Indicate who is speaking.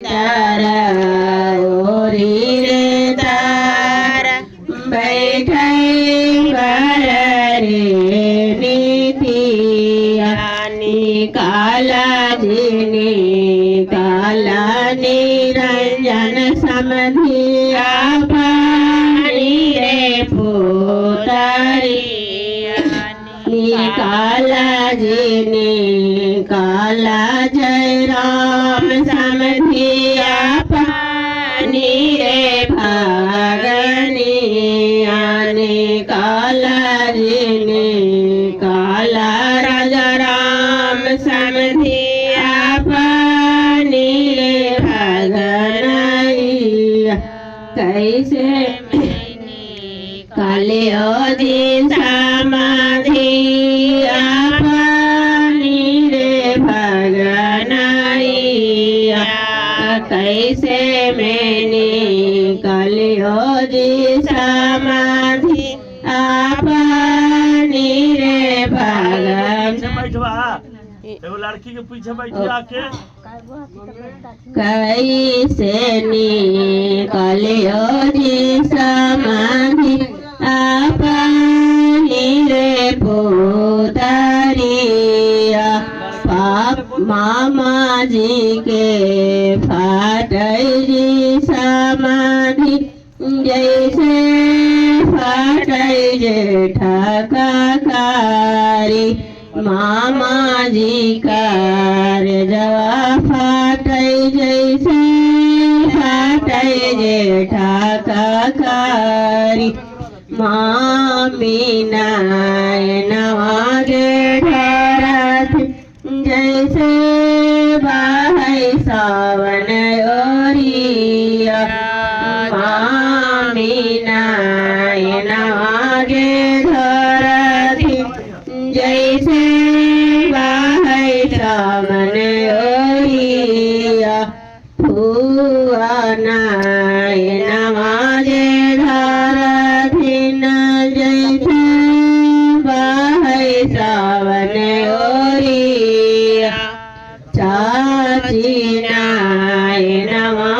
Speaker 1: तारा ओरी रे तारा बैठे रे नीतिया काला निरंजन समधिया पानी रे पुतरिया काला जय राम समधिया पानी रे भागनिया काला राजा राम समधिया पानी रे भागनिया कैसे कालियो दिन समाधिया पानी रे भागनिया कैसे मैंने कालियो दिन समाधि पानी रे भागन
Speaker 2: एगो लड़की के पीछे बैठी आके
Speaker 1: कैसे निकलियो जी समाधि पानी रे पुतरिया मामा जी के फाटै जी समाधि जैसे फाटै जेठकारी मामा जी कार जवा फाटै जैसे फाटै जेठकारी मामी नवा जेठरथ जैसे बाहै सावन ओरिया मामी नवा जेठरथ जैसे बाहै सावन ओरिया फुआ नवा जेठरथिन जैसे बाहै सावन ओरिया चाची नवा